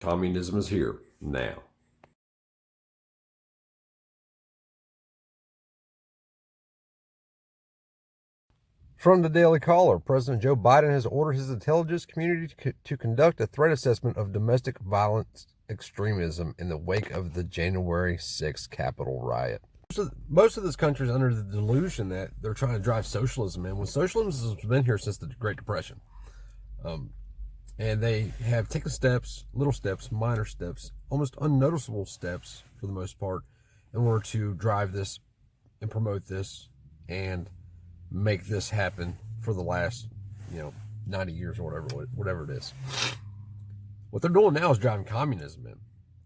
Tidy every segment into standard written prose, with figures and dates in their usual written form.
Communism is here now. From the Daily Caller, President Joe Biden has ordered his intelligence community to conduct a threat assessment of domestic violence extremism in the wake of the January 6th Capitol riot. Most of this country is under the delusion that they're trying to drive socialism in, when socialism has been here since the Great Depression. And they have taken steps, little steps, minor steps, almost unnoticeable steps for the most part, in order to drive this and promote this and make this happen for the last 90 years or whatever it is. What they're doing now is driving communism in.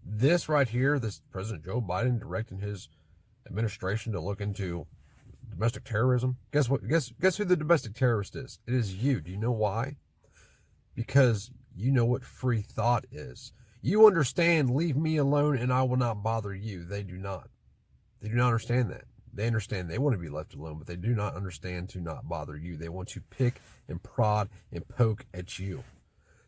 This right here, this President Joe Biden directing his administration to look into domestic terrorism. Guess what? Guess who the domestic terrorist is? It is you. Do you know why? Because you know what free thought is. You understand, leave me alone and I will not bother you. They do not. They do not understand that. They understand they want to be left alone, but they do not understand to not bother you. They want to pick and prod and poke at you.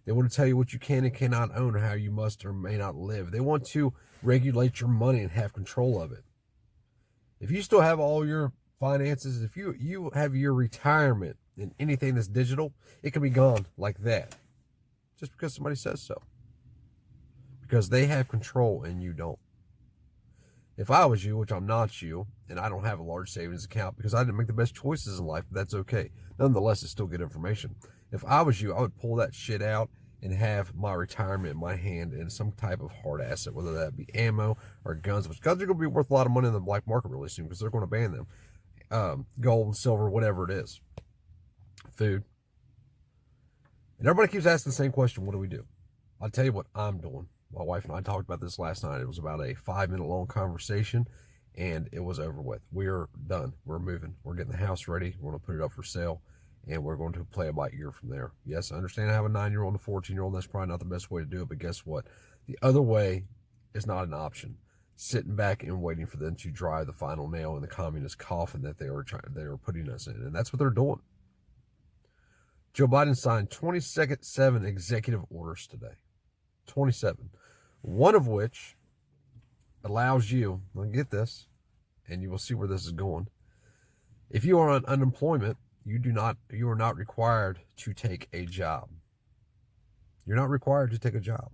They want to tell you what you can and cannot own or how you must or may not live. They want to regulate your money and have control of it. If you still have all your finances, if you have your retirement in anything that's digital, it can be gone like that. Just because somebody says so. Because they have control and you don't. If I was you, which I'm not you, and I don't have a large savings account because I didn't make the best choices in life, but that's okay. Nonetheless, it's still good information. If I was you, I would pull that shit out and have my retirement in my hand in some type of hard asset, whether that be ammo or guns, which guns are going to be worth a lot of money in the black market really soon because they're going to ban them. Gold, silver, whatever it is. Food. And everybody keeps asking the same question, what do we do? I'll tell you what I'm doing. My wife and I talked about this last night. It was about a 5-minute long conversation, and it was over with. We're done. We're moving. We're getting the house ready. We're going to put it up for sale, and we're going to play it by ear from there. Yes, I understand I have a 9-year-old and a 14-year-old. That's probably not the best way to do it, but guess what? The other way is not an option. Sitting back and waiting for them to drive the final nail in the communist coffin that they are putting us in, and that's what they're doing. Joe Biden signed 27 executive orders today. 27. One of which allows you, now get this, and you will see where this is going. If you are on unemployment, you are not required to take a job. You're not required to take a job.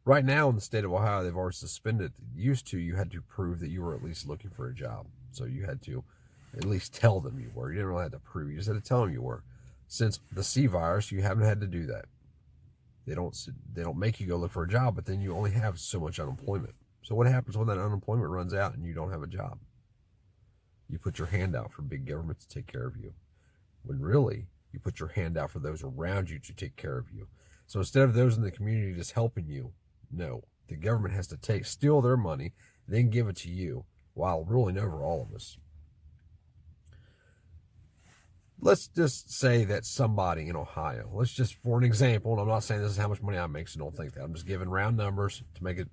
Right now in the state of Ohio, they've already suspended. Used to, you had to prove that you were at least looking for a job. So you had to at least tell them you were. You didn't really have to prove. You just had to tell them you were. Since the C virus, you haven't had to do that. They don't make you go look for a job, but then you only have so much unemployment. So what happens when that unemployment runs out and you don't have a job? You put your hand out for big government to take care of you. When really, you put your hand out for those around you to take care of you. So instead of those in the community just helping you, no, the government has to steal their money, then give it to you while ruling over all of us. Let's just say that somebody in Ohio, let's just, for an example, and I'm not saying this is how much money I make, so don't think that. I'm just giving round numbers to make it,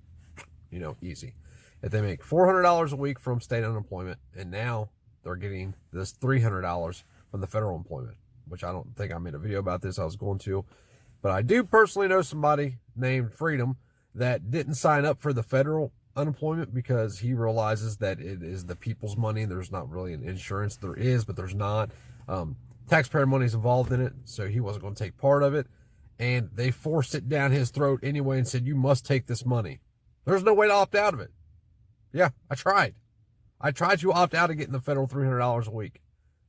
easy. If they make $400 a week from state unemployment, and now they're getting this $300 from the federal employment, which I don't think I made a video about this. I was going to, but I do personally know somebody named Freedom that didn't sign up for the federal unemployment because he realizes that it is the people's money. There's not really an insurance. There is, but there's not. Taxpayer money is involved in it, so he wasn't going to take part of it, and they forced it down his throat anyway and said, you must take this money. There's no way to opt out of it. Yeah, I tried to opt out of getting the federal $300 a week.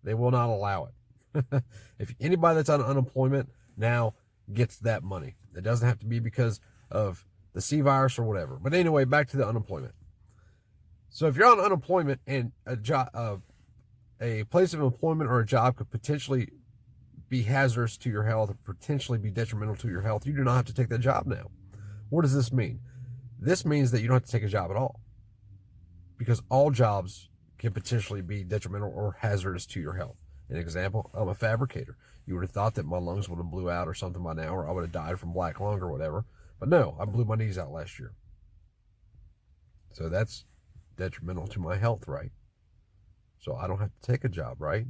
They will not allow it. If anybody that's on unemployment now gets that money, it doesn't have to be because of the C virus or whatever. But anyway, back to the unemployment. So if you're on unemployment and a place of employment or a job could potentially be hazardous to your health or potentially be detrimental to your health, you do not have to take that job now. What does this mean? This means that you don't have to take a job at all, because all jobs can potentially be detrimental or hazardous to your health. An example, I'm a fabricator. You would have thought that my lungs would have blew out or something by now, or I would have died from black lung or whatever. But no, I blew my knees out last year. So that's detrimental to my health, right? So I don't have to take a job, right?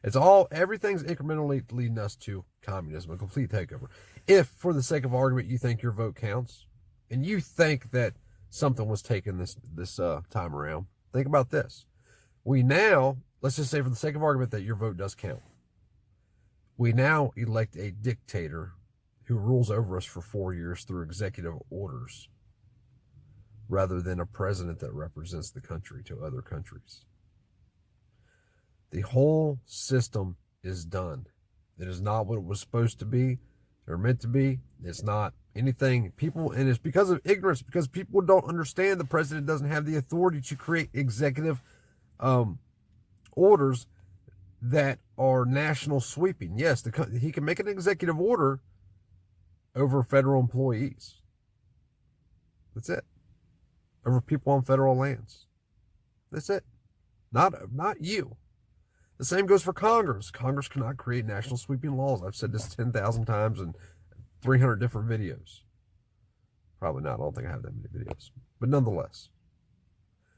Everything's incrementally leading us to communism, a complete takeover. If, for the sake of argument, you think your vote counts, and you think that something was taken this time around, think about this. Let's just say for the sake of argument that your vote does count. We now elect a dictator who rules over us for 4 years through executive orders, rather than a president that represents the country to other countries. The whole system is done. It is not what it was supposed to be or meant to be. It's not anything. And it's because of ignorance, because people don't understand the president doesn't have the authority to create executive orders that are national sweeping. Yes, he can make an executive order over federal employees. That's it. Over people on federal lands. That's it. Not you. The same goes for Congress. Congress cannot create national sweeping laws. I've said this 10,000 times in 300 different videos. Probably not. I don't think I have that many videos. But nonetheless.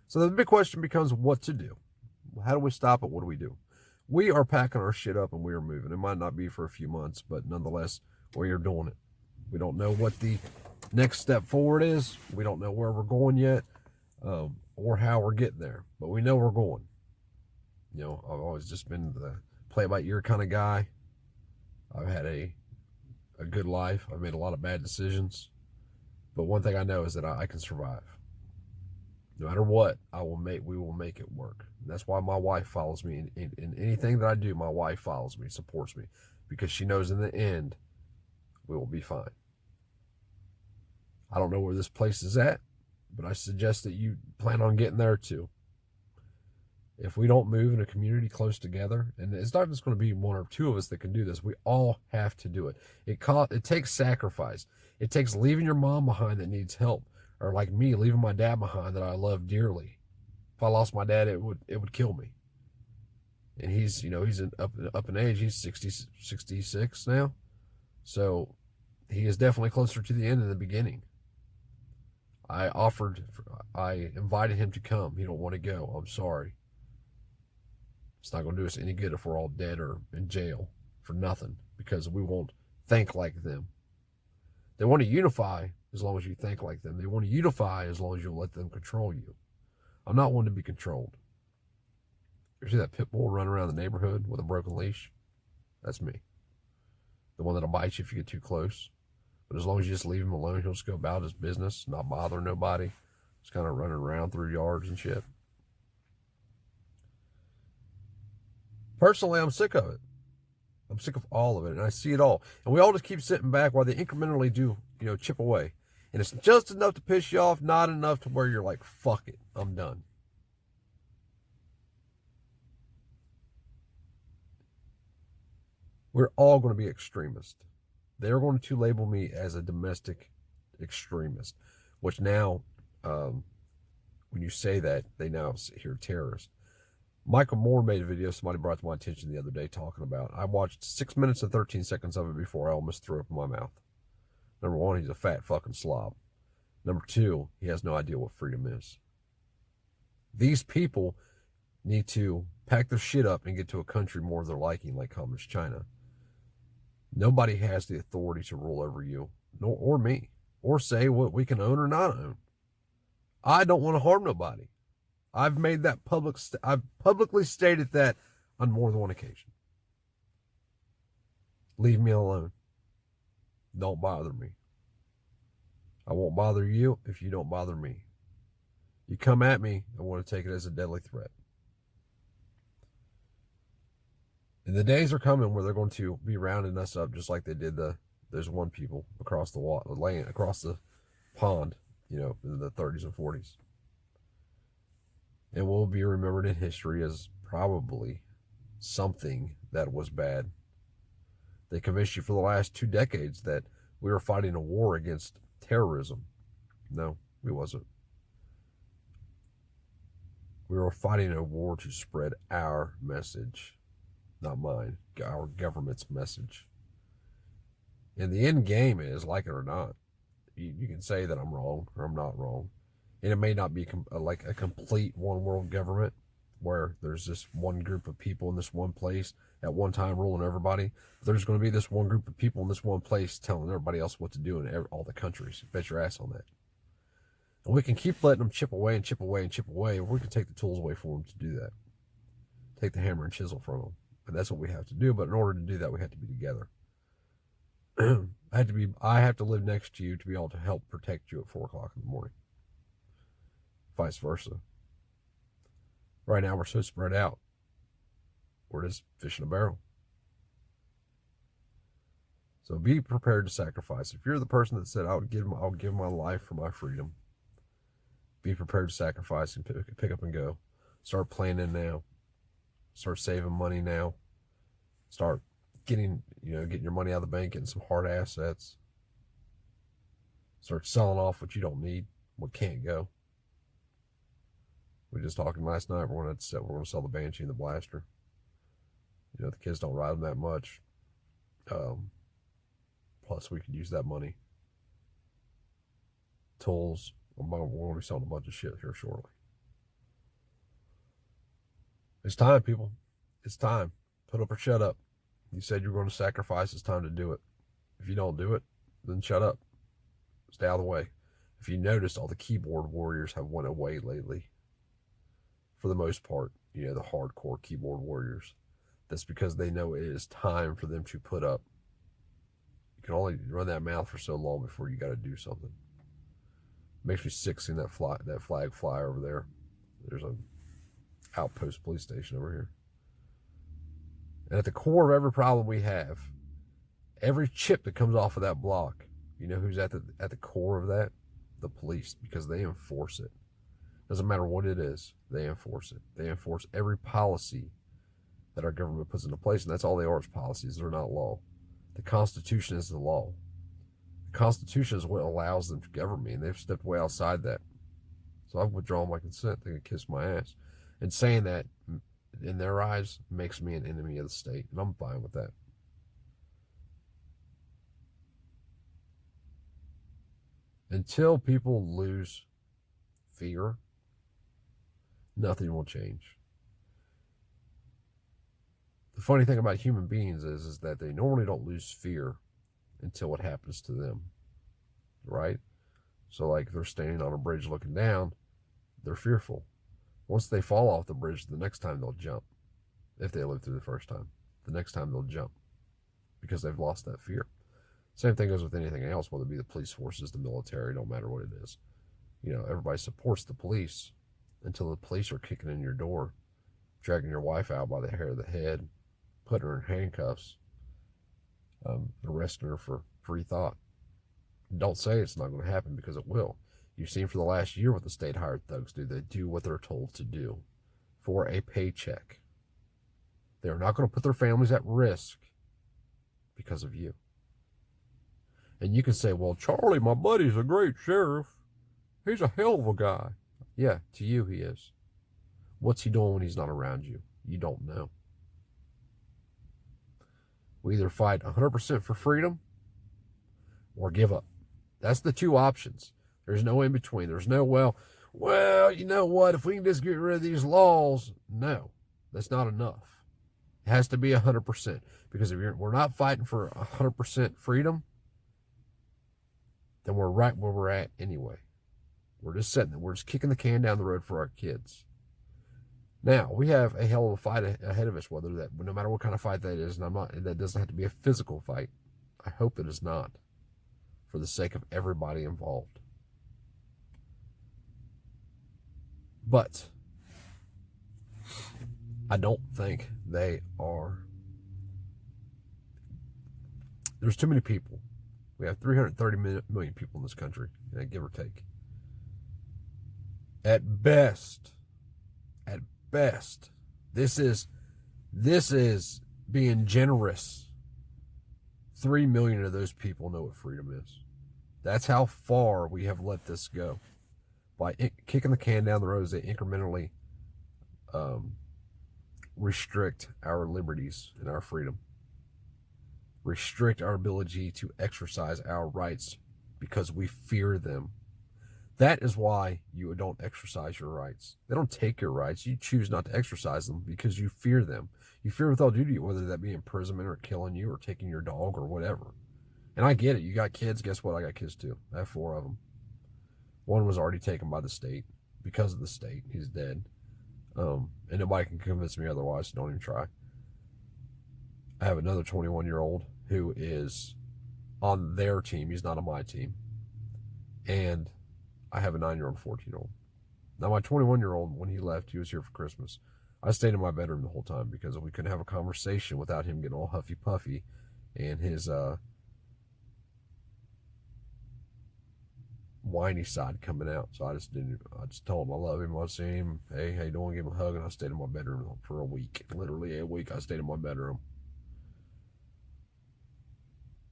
So the big question becomes what to do. How do we stop it? What do we do? We are packing our shit up and we are moving. It might not be for a few months, but nonetheless, we are doing it. We don't know what the next step forward is. We don't know where we're going yet, or how we're getting there. But we know we're going. You know, I've always just been the play-by-ear kind of guy. I've had a good life. I've made a lot of bad decisions. But one thing I know is that I can survive. No matter what, we will make it work. And that's why my wife follows me. In anything that I do, my wife follows me, supports me. Because she knows in the end, we will be fine. I don't know where this place is at, but I suggest that you plan on getting there too. If we don't move in a community close together, and it's not just going to be one or two of us that can do this, we all have to do it. It takes sacrifice. It takes leaving your mom behind that needs help, or like me, leaving my dad behind that I love dearly. If I lost my dad, it would kill me. And he's up in age. He's 66 now, so he is definitely closer to the end than the beginning. I invited him to come. He don't want to go. I'm sorry. It's not going to do us any good if we're all dead or in jail for nothing, because we won't think like them. They want to unify as long as you think like them. They want to unify as long as you let them control you. I'm not one to be controlled. You see that pit bull running around the neighborhood with a broken leash? That's me. The one that'll bite you if you get too close. But as long as you just leave him alone, he'll just go about his business, not bother nobody. Just kind of running around through yards and shit. Personally, I'm sick of it. I'm sick of all of it, and I see it all. And we all just keep sitting back while they incrementally do, chip away. And it's just enough to piss you off, not enough to where you're like, fuck it, I'm done. We're all going to be extremists. They're going to label me as a domestic extremist, which now, when you say that, they now hear terrorist. Michael Moore made a video somebody brought to my attention the other day talking about. I watched 6 minutes and 13 seconds of it before I almost threw up in my mouth. Number one, he's a fat fucking slob. Number two, he has no idea what freedom is. These people need to pack their shit up and get to a country more of their liking, like Communist China. Nobody has the authority to rule over you, or me, or say what we can own or not own. I don't want to harm nobody. I've made that I've publicly stated that on more than one occasion. Leave me alone. Don't bother me. I won't bother you if you don't bother me. You come at me, I want to take it as a deadly threat. And the days are coming where they're going to be rounding us up just like they did there's one people across the land, across the pond, in the 30s and 40s. And we'll be remembered in history as probably something that was bad. They convinced you for the last 2 decades that we were fighting a war against terrorism. No, we wasn't. We were fighting a war to spread our message, not mine, our government's message. And the end game is, like it or not, you can say that I'm wrong or I'm not wrong. And it may not be like a complete one world government, where there's this one group of people in this one place at one time ruling everybody. There's going to be this one group of people in this one place telling everybody else what to do in all the countries. Bet your ass on that. And we can keep letting them chip away and chip away and chip away, or we can take the tools away from them to do that. Take the hammer and chisel from them. And that's what we have to do. But in order to do that, we have to be together. I have to live next to you to be able to help protect you at 4 o'clock in the morning. Vice versa. Right now, we're so spread out. We're just fish in a barrel. So be prepared to sacrifice. If you're the person that said, I'll give my life for my freedom, be prepared to sacrifice and pick up and go. Start planning now. Start saving money now. Start getting your money out of the bank, getting some hard assets. Start selling off what you don't need, what can't go. We were just talking last night. We're going to sell the Banshee and the Blaster. The kids don't ride them that much. Plus, we could use that money. Tools. We're going to be selling a bunch of shit here shortly. It's time, people. It's time. Put up or shut up. You said you're going to sacrifice. It's time to do it. If you don't do it, then shut up. Stay out of the way. If you noticed, all the keyboard warriors have went away lately. For the most part, the hardcore keyboard warriors. That's because they know it is time for them to put up. You can only run that mouth for so long before you got to do something. Makes me sick seeing that flag fly over there. There's an outpost police station over here. And at the core of every problem we have, every chip that comes off of that block, you know who's at the core of that? The police, because they enforce it. Doesn't matter what it is, they enforce it. They enforce every policy that our government puts into place, and that's all they are, is policies. They're not law. The Constitution is the law. The Constitution is what allows them to govern me, and they've stepped way outside that. So I've withdrawn my consent. They can kiss my ass. And saying that, in their eyes, makes me an enemy of the state, and I'm fine with that. Until people lose fear, nothing will change. The funny thing about human beings is that they normally don't lose fear until it happens to them, right? So like they're standing on a bridge looking down, they're fearful. Once they fall off the bridge, the next time they'll jump. If they live through the first time, the next time they'll jump because they've lost that fear. Same thing goes with anything else, whether it be the police forces, the military, don't matter what it is. Everybody supports the police until the police are kicking in your door, dragging your wife out by the hair of the head, putting her in handcuffs, arresting her for free thought. Don't say it's not going to happen, because it will. You've seen for the last year what the state hired thugs do. They do what they're told to do for a paycheck. They're not going to put their families at risk because of you. And you can say, well, Charlie, my buddy's a great sheriff. He's a hell of a guy. Yeah, to you he is. What's he doing when he's not around you? You don't know. We either fight 100% for freedom or give up. That's the two options. There's no in between. There's no, well, you know what? If we can just get rid of these laws. No, that's not enough. It has to be 100%. Because if we're not fighting for 100% freedom, then we're right where we're at anyway. We're just sitting there. We're just kicking the can down the road for our kids. Now, we have a hell of a fight ahead of us, no matter what kind of fight that is, that doesn't have to be a physical fight. I hope it is not, for the sake of everybody involved. But I don't think they are. There's too many people. We have 330 million people in this country, give or take. At best, this is being generous. 3 million of those people know what freedom is. That's how far we have let this go. By kicking the can down the road as they incrementally restrict our liberties and our freedom. Restrict our ability to exercise our rights because we fear them. That is why you don't exercise your rights. They don't take your rights. You choose not to exercise them because you fear them. You fear with all duty, whether that be imprisonment or killing you or taking your dog or whatever. And I get it. You got kids. Guess what? I got kids too. I have 4 of them. One was already taken by the state because of the state. He's dead. And nobody can convince me otherwise, so don't even try. I have another 21-year-old who is on their team. He's not on my team. And I have a 9-year-old, 14-year-old. Now, my 21-year-old, when he left, he was here for Christmas. I stayed in my bedroom the whole time because we couldn't have a conversation without him getting all huffy puffy and his whiny side coming out. So I just told him I love him. I see him. Hey, how you doing? Give him a hug. And I stayed in my bedroom for a week. Literally a week I stayed in my bedroom.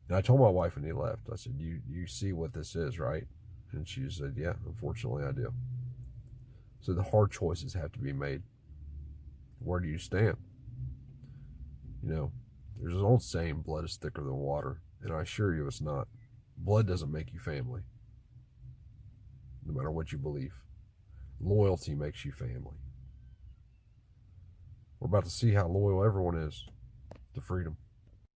And I told my wife when he left, I said, you see what this is, right? And she said, yeah, unfortunately I do. So the hard choices have to be made. Where do you stand? You know, there's an old saying, blood is thicker than water. And I assure you it's not. Blood doesn't make you family. No matter what you believe. Loyalty makes you family. We're about to see how loyal everyone is to freedom.